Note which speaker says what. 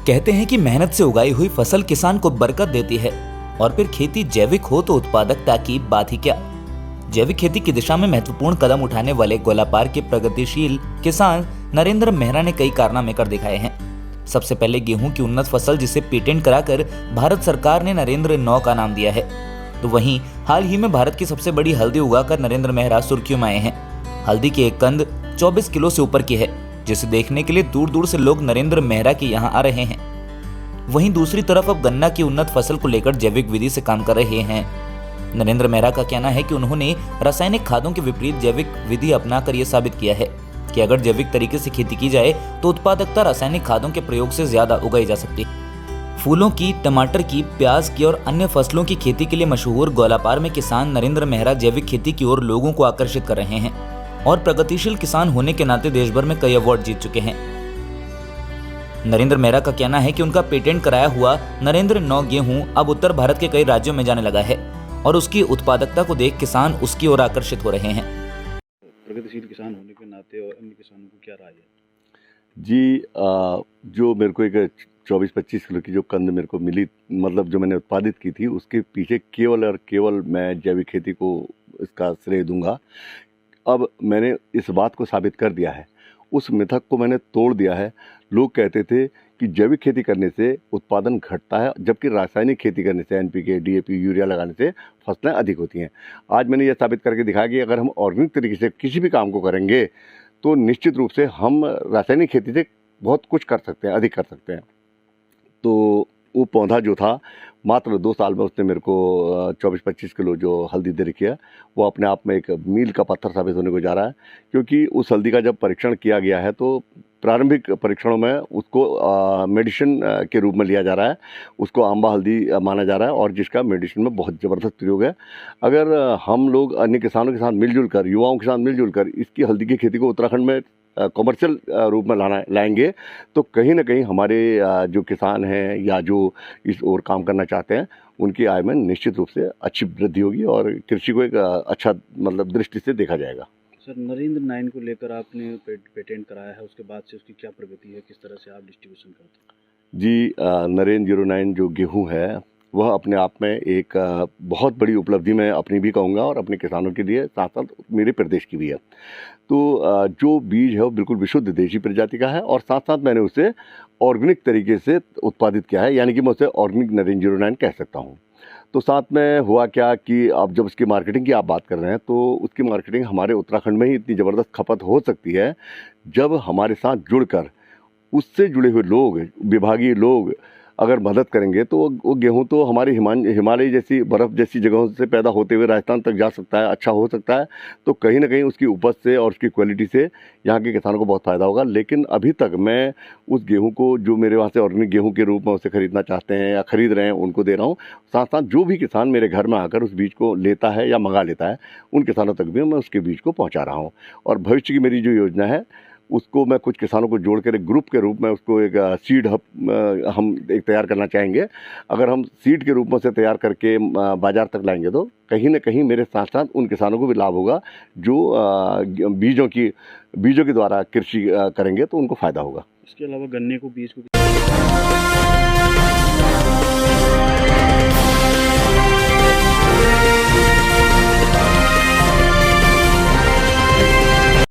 Speaker 1: कहते हैं कि मेहनत से उगाई हुई फसल किसान को बरकत देती है और फिर खेती जैविक हो तो उत्पादकता की बात ही क्या। जैविक खेती की दिशा में महत्वपूर्ण कदम उठाने वाले गोलापार के प्रगतिशील किसान नरेंद्र मेहरा ने कई कारनामे कर दिखाए हैं। सबसे पहले गेहूं की उन्नत फसल जिसे पेटेंट कराकर भारत सरकार ने नरेंद्र 9 का नाम दिया है। तो वहीं हाल ही में भारत की सबसे बड़ी हल्दी उगाकर नरेंद्र मेहरा सुर्खियों में आए हैं। हल्दी की एक कंद 24 किलो से ऊपर की है, जिसे देखने के लिए दूर दूर से लोग नरेंद्र मेहरा के यहाँ आ रहे हैं। वहीं दूसरी तरफ अब गन्ना की उन्नत फसल को लेकर जैविक विधि से काम कर रहे हैं। नरेंद्र मेहरा का कहना है कि उन्होंने रासायनिक खादों के विपरीत जैविक विधि अपनाकर यह साबित किया है कि अगर जैविक तरीके से खेती की जाए तो उत्पादकता रासायनिक खादों के प्रयोग से ज्यादा उगाई जा सकती है। फूलों की, टमाटर की, प्याज की और अन्य फसलों की खेती के लिए मशहूर गोलापार में किसान नरेंद्र मेहरा जैविक खेती की ओर लोगों को आकर्षित कर रहे हैं और प्रगतिशील किसान होने के नाते देश भर में कई अवार्ड जीत चुके हैं। नरेंद्र मेहरा का कहना है कि उनका पेटेंट कराया हुआ नरेंद्र 9 गेहूं अब उत्तर भारत के कई राज्यों में जाने लगा है और उसकी उत्पादकता को देख किसान उसकी ओर आकर्षित हो रहे हैं।
Speaker 2: प्रगतिशील किसान होने के नाते और अन्य किसानों को क्या राय है?
Speaker 3: जी, जो मेरे को एक 24-25 किलो की जो कंद मेरे को मिली, मतलब जो मैंने उत्पादित की थी, उसके पीछे केवल और केवल मैं जैविक खेती को इसका श्रेय दूंगा। अब मैंने इस बात को साबित कर दिया है, उस मिथक को मैंने तोड़ दिया है। लोग कहते थे कि जैविक खेती करने से उत्पादन घटता है, जबकि रासायनिक खेती करने से एनपीके, डीएपी, यूरिया लगाने से फसलें अधिक होती हैं। आज मैंने ये साबित करके दिखाया कि अगर हम ऑर्गेनिक तरीके से किसी भी काम को करेंगे तो निश्चित रूप से हम रासायनिक खेती से बहुत कुछ कर सकते हैं, अधिक कर सकते हैं। तो वो पौधा जो था, मात्र 2 साल में उसने मेरे को 24-25 किलो जो हल्दी दे रखी है, वो अपने आप में एक मील का पत्थर साबित होने को जा रहा है। क्योंकि उस हल्दी का जब परीक्षण किया गया है तो प्रारंभिक परीक्षणों में उसको मेडिसिन के रूप में लिया जा रहा है, उसको आंबा हल्दी माना जा रहा है और जिसका मेडिसिन में बहुत ज़बरदस्त प्रयोग है। अगर हम लोग अन्य किसानों के साथ मिलजुल कर, युवाओं के साथ मिलजुल कर इसकी हल्दी की खेती को उत्तराखंड में कमर्शियल रूप में लाएंगे तो कहीं ना कहीं हमारे जो किसान हैं या जो इस ओर काम करना चाहते हैं, उनकी आय में निश्चित रूप से अच्छी वृद्धि होगी और कृषि को एक अच्छा मतलब दृष्टि से देखा जाएगा।
Speaker 2: सर, नरेंद्र 9 को लेकर आपने पेटेंट कराया है, उसके बाद से उसकी क्या प्रगति है, किस तरह से आप डिस्ट्रीब्यूशन करते हैं?
Speaker 3: जी, नरेंद्र 09 जो गेहूं है वह अपने आप में एक बहुत बड़ी उपलब्धि मैं अपनी भी कहूँगा और अपने किसानों के लिए, साथ साथ मेरे प्रदेश की भी है। तो जो बीज है वो बिल्कुल विशुद्ध देशी प्रजाति का है और साथ साथ मैंने उसे ऑर्गेनिक तरीके से उत्पादित किया है, यानी कि मैं उसे ऑर्गेनिक नरेंद्र 09 कह सकता हूँ। तो साथ में हुआ क्या कि अब जब उसकी मार्केटिंग की आप बात कर रहे हैं तो उसकी मार्केटिंग हमारे उत्तराखंड में ही इतनी ज़बरदस्त खपत हो सकती है जब हमारे साथ जुड़कर उससे जुड़े हुए लोग, विभागीय लोग अगर मदद करेंगे तो वो गेहूं तो हमारे हिमालय जैसी बर्फ़ जैसी जगहों से पैदा होते हुए राजस्थान तक जा सकता है, अच्छा हो सकता है। तो कहीं ना कहीं उसकी उपज से और उसकी क्वालिटी से यहाँ के किसानों को बहुत फ़ायदा होगा। लेकिन अभी तक मैं उस गेहूं को जो मेरे वहाँ से ऑर्गेनिक गेहूं के रूप में उसे ख़रीदना चाहते हैं या ख़रीद रहे हैं उनको दे रहा हूँ। साथ साथ जो भी किसान मेरे घर में आकर उस बीज को लेता है या मंगा लेता है, उन किसानों तक भी मैं उसके बीज को पहुँचा रहा हूँ। और भविष्य की मेरी जो योजना है उसको मैं कुछ किसानों को जोड़कर एक ग्रुप के रूप में उसको एक सीड हब हम एक तैयार करना चाहेंगे। अगर हम सीड के रूप में से तैयार करके बाज़ार तक लाएंगे तो कहीं ना कहीं मेरे साथ साथ उन किसानों को भी लाभ होगा जो बीजों के द्वारा कृषि करेंगे तो उनको फ़ायदा होगा।
Speaker 2: इसके अलावा गन्ने को बीज को